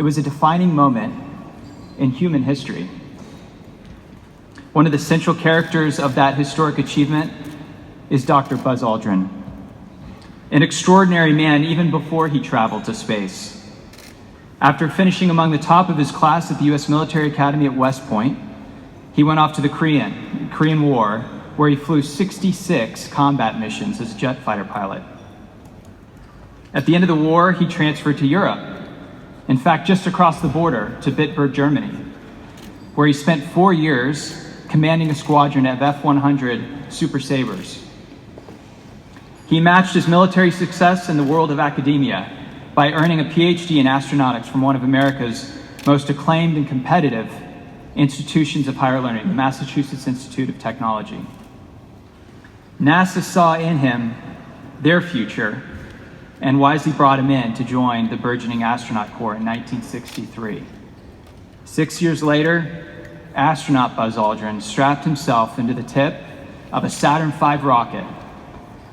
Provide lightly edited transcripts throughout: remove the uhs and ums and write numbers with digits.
It was a defining moment in human history. One of the central characters of that historic achievement is Dr. Buzz Aldrin, an extraordinary man even before he traveled to space. After finishing among the top of his class at the U.S. Military Academy at West Point, he went off to the Korean War, where he flew 66 combat missions as a jet fighter pilot. At the end of the war, he transferred to Europe. In fact, just across the border to Bitburg, Germany, where he spent 4 years commanding a squadron of F-100 Super Sabres. He matched his military success in the world of academia by earning a PhD in astronautics from one of America's most acclaimed and competitive institutions of higher learning, the Massachusetts Institute of Technology. NASA saw in him their future and wisely brought him in to join the burgeoning astronaut corps in 1963. 6 years later, astronaut Buzz Aldrin strapped himself into the tip of a Saturn V rocket,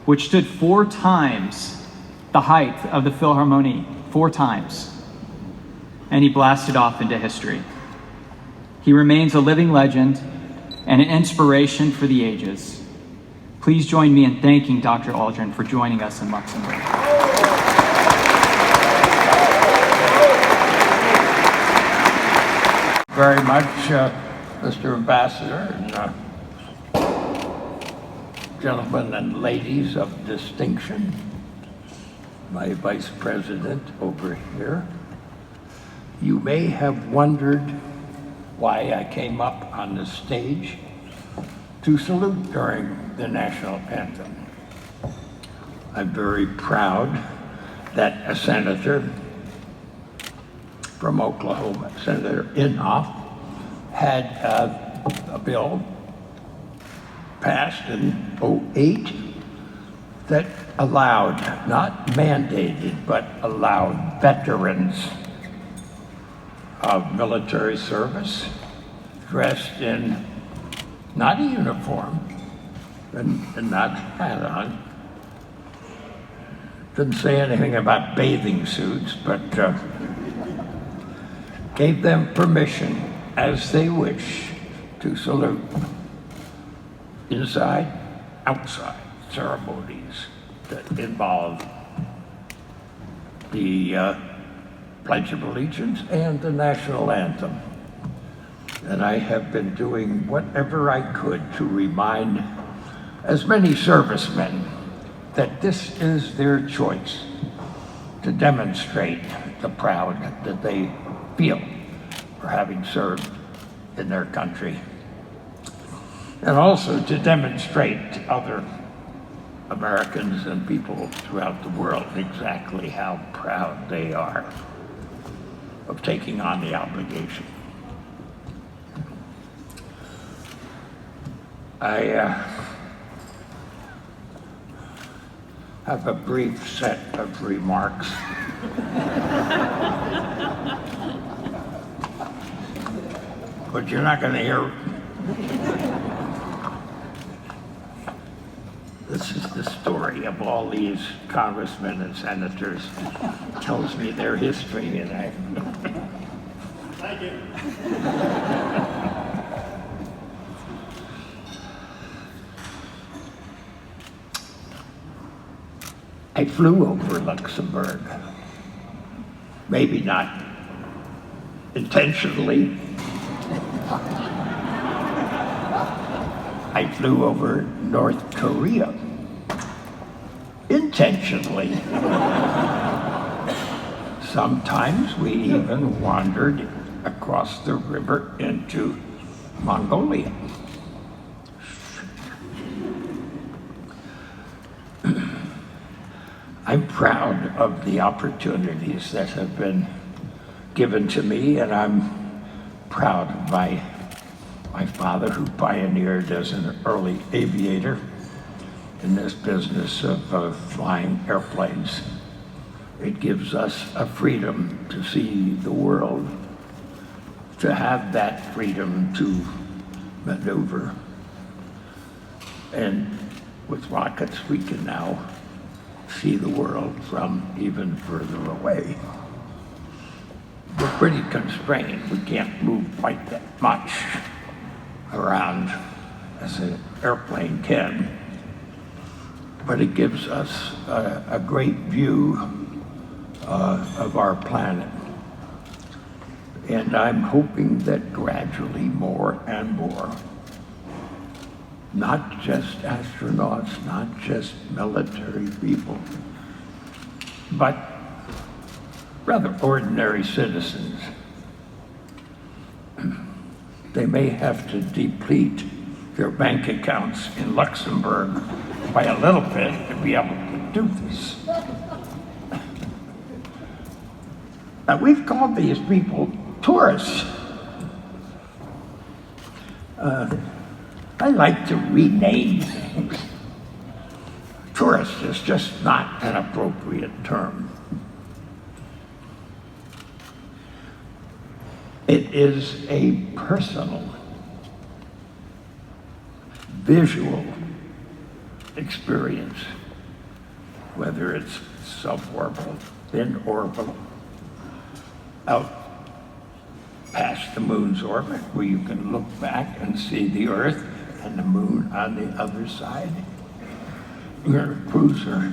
which stood 4 times the height of the Philharmonie, 4 times, and he blasted off into history. He remains a living legend and an inspiration for the ages. Please join me in thanking Dr. Aldrin for joining us in Luxembourg. Very much, Mr. Ambassador, and gentlemen and ladies of distinction, my Vice President over here. You may have wondered why I came up on the stage to salute during the national anthem. I'm very proud that a senator from Oklahoma, Senator Inhofe, had a bill passed in '08 that allowed, not mandated, but allowed veterans of military service dressed in not a uniform and not hat on. Didn't say anything about bathing suits, but gave them permission as they wish to salute inside, outside ceremonies that involve the Pledge of Allegiance and the national anthem. And I have been doing whatever I could to remind as many servicemen that this is their choice, to demonstrate the proud that they feel for having served in their country, and also to demonstrate to other Americans and people throughout the world exactly how proud they are of taking on the obligation. I have a brief set of remarks. But you're not going to hear. This is the story of all these congressmen and senators. It tells me their history, and I. Thank you. I flew over Luxembourg, maybe not intentionally. I flew over North Korea, intentionally. Sometimes we even wandered across the river into Mongolia. I'm proud of the opportunities that have been given to me, and I'm proud of my father, who pioneered as an early aviator in this business of flying airplanes. It gives us a freedom to see the world, to have that freedom to maneuver. And with rockets, we can now see the world from even further away. The pretty constrained. We can't move quite that much around as an airplane can. But it gives us a great view of our planet. And I'm hoping that gradually more and more, not just astronauts, not just military people, but rather ordinary citizens, they may have to deplete their bank accounts in Luxembourg by a little bit to be able to do this. Now, we've called these people tourists. I like to rename things. Tourist is just not an appropriate term. It is a personal, visual experience, whether it's suborbital, in-orbital, out past the moon's orbit, where you can look back and see the Earth and the moon on the other side. We're a cruiser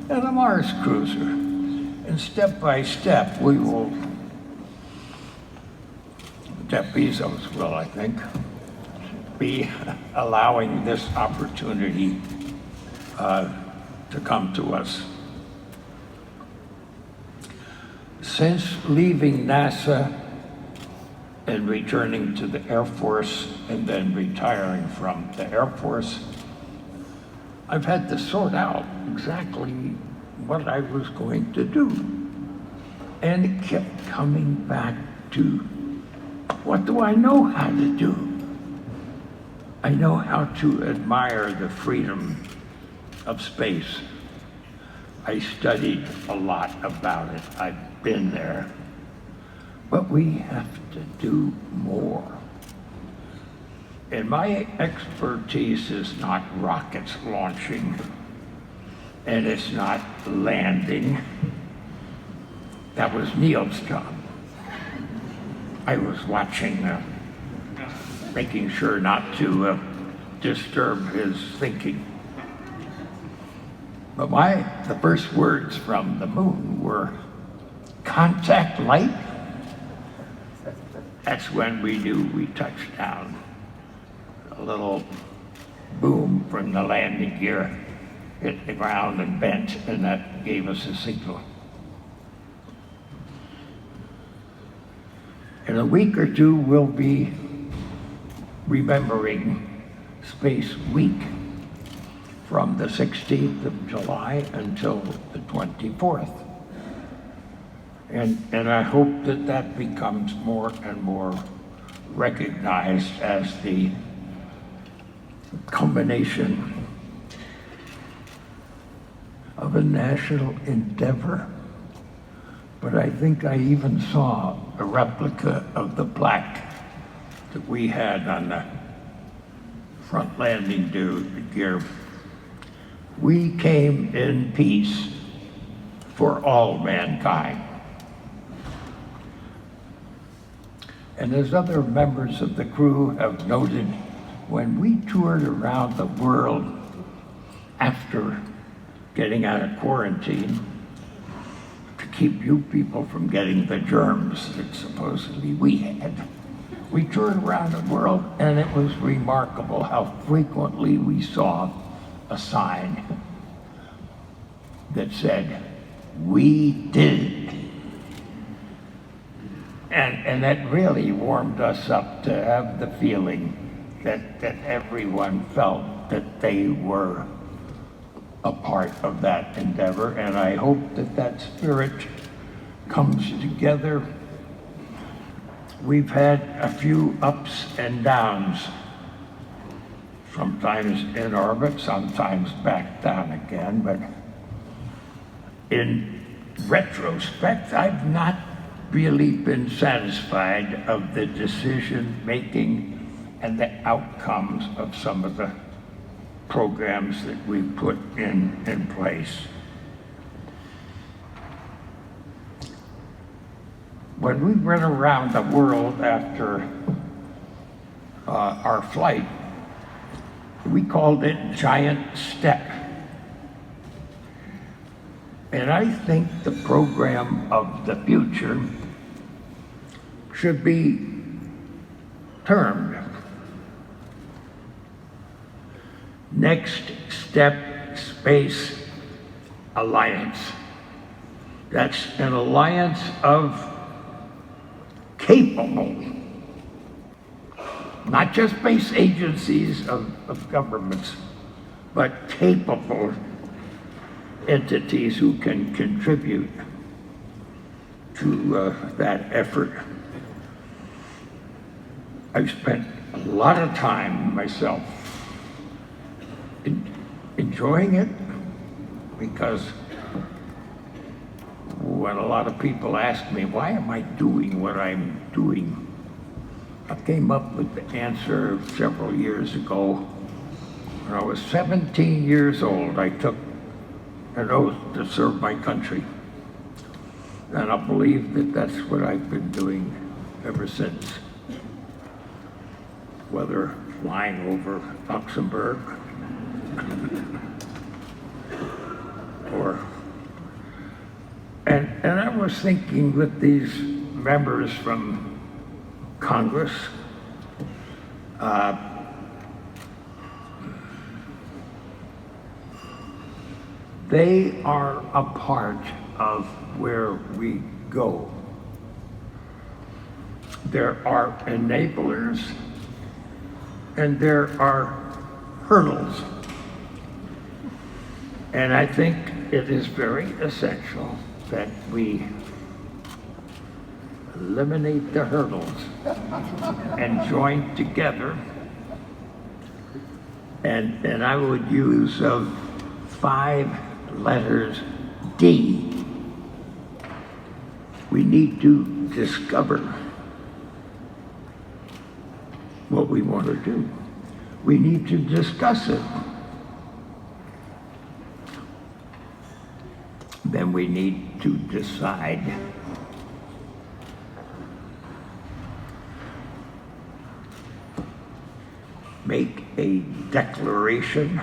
and a Mars cruiser. And step by step, we will, Jeff Bezos will, I think, be allowing this opportunity to come to us. Since leaving NASA and returning to the Air Force and then retiring from the Air Force, I've had to sort out exactly what I was going to do. And it kept coming back to, what do I know how to do? I know how to admire the freedom of space. I studied a lot about it. I've been there. But we have to do more. And my expertise is not rockets launching, and it's not landing. That was Neil's job. I was watching, making sure not to disturb his thinking. But the first words from the moon were, contact light. That's when we knew we touched down. A little boom from the landing gear hit the ground and bent, and that gave us a signal. In a week or two, we'll be remembering Space Week from the 16th of July until the 24th. And I hope that that becomes more and more recognized as the culmination of a national endeavor. But I think I even saw a replica of the plaque that we had on the front landing gear. We came in peace for all mankind. And as other members of the crew have noted, when we toured around the world after getting out of quarantine to keep you people from getting the germs that supposedly we had, we toured around the world, and it was remarkable how frequently we saw a sign that said, "We did it." And that really warmed us up to have the feeling that everyone felt that they were a part of that endeavor. And I hope that that spirit comes together. We've had a few ups and downs, sometimes in orbit, sometimes back down again, but in retrospect, I've not really been satisfied of the decision-making and the outcomes of some of the programs that we put in place. when we went around the world after our flight, we called it Giant Step. And I think the program of the future should be termed Next Step Space Alliance. That's an alliance of capable, not just space agencies of governments, but capable entities who can contribute to that effort. I've spent a lot of time myself enjoying it, because when a lot of people ask me, why am I doing what I'm doing? I came up with the answer several years ago. When I was 17 years old, I took an oath to serve my country. And I believe that that's what I've been doing ever since. Whether flying over Luxembourg or, and I was thinking with these members from Congress, they are a part of where we go. There are enablers and there are hurdles. And I think it is very essential that we eliminate the hurdles and join together. And I would use 5 letters D. We need to discover what we want to do. We need to discuss it. Then we need to decide. Make a declaration.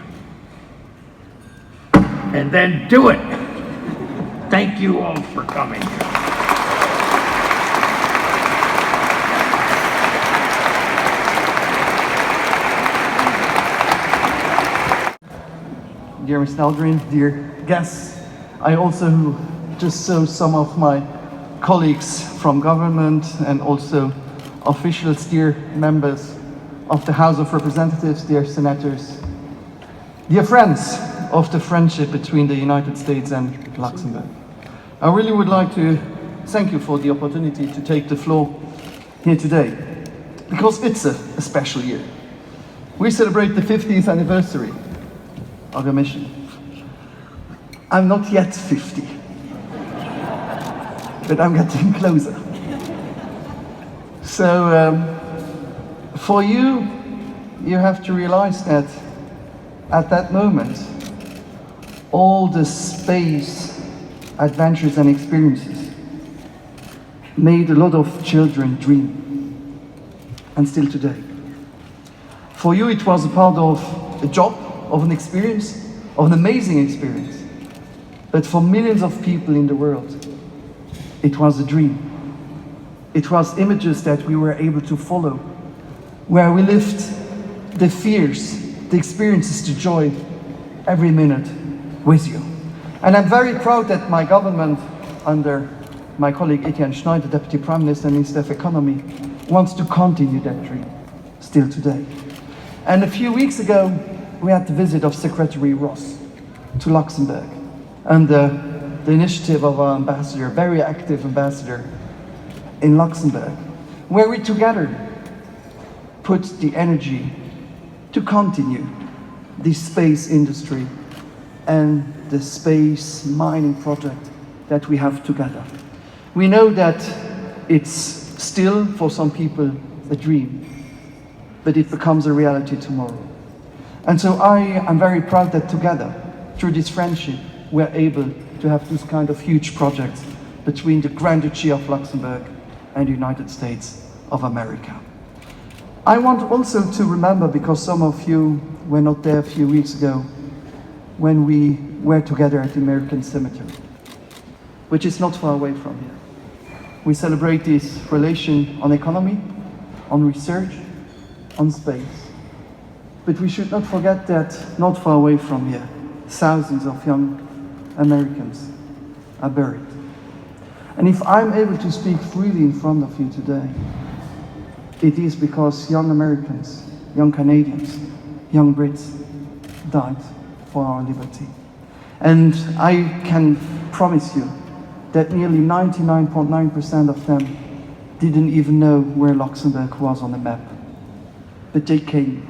And then do it. Thank you all for coming. Dear Mr. Aldrin, dear guests, I also just saw some of my colleagues from government and also officials, dear members of the House of Representatives, dear senators, dear friends of the friendship between the United States and Luxembourg. I really would like to thank you for the opportunity to take the floor here today, because it's a special year. We celebrate the 50th anniversary of your mission. I'm not yet 50, but I'm getting closer. So for you, you have to realize that at that moment, all the space adventures and experiences made a lot of children dream, and still today. For you, it was a part of a job, of an experience, of an amazing experience. But for millions of people in the world, it was a dream. It was images that we were able to follow, where we lived the fears, the experiences, the joy, every minute with you. And I'm very proud that my government, under my colleague Etienne Schneider, Deputy Prime Minister and Minister of Economy, wants to continue that dream, still today. And a few weeks ago, we had the visit of Secretary Ross to Luxembourg, under the initiative of our ambassador, very active ambassador in Luxembourg, where we together put the energy to continue the space industry and the space mining project that we have together. We know that it's still, for some people, a dream, but it becomes a reality tomorrow. And so I am very proud that together, through this friendship, we're able to have this kind of huge projects between the Grand Duchy of Luxembourg and the United States of America. I want also to remember, because some of you were not there a few weeks ago, when we were together at the American Cemetery, which is not far away from here. We celebrate this relation on economy, on research, on space. But we should not forget that not far away from here, thousands of young Americans are buried. And if I'm able to speak freely in front of you today, it is because young Americans, young Canadians, young Brits died for our liberty. And I can promise you that nearly 99.9% of them didn't even know where Luxembourg was on the map. But they came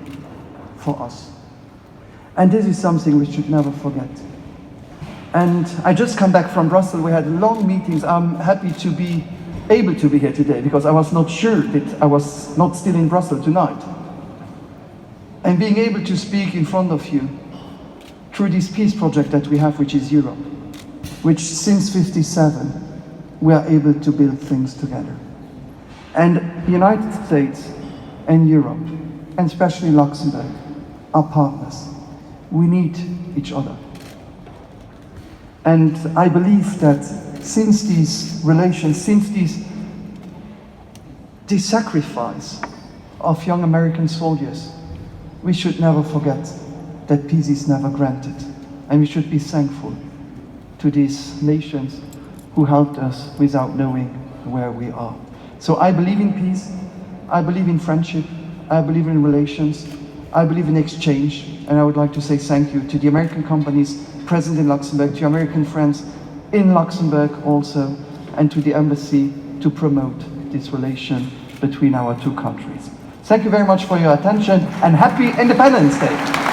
for us. And this is something we should never forget. And I just come back from Brussels. We had long meetings. I'm happy to be able to be here today because I was not sure that I was not still in Brussels tonight. And being able to speak in front of you through this peace project that we have, which is Europe, which since '57 we are able to build things together. And the United States and Europe, and especially Luxembourg, are partners. We need each other. And I believe that since these relations, since this sacrifice of young American soldiers, we should never forget that peace is never granted. And we should be thankful to these nations who helped us without knowing where we are. So I believe in peace, I believe in friendship, I believe in relations, I believe in exchange, and I would like to say thank you to the American companies present in Luxembourg, to American friends in Luxembourg also, and to the embassy to promote this relation between our two countries. Thank you very much for your attention, and happy Independence Day!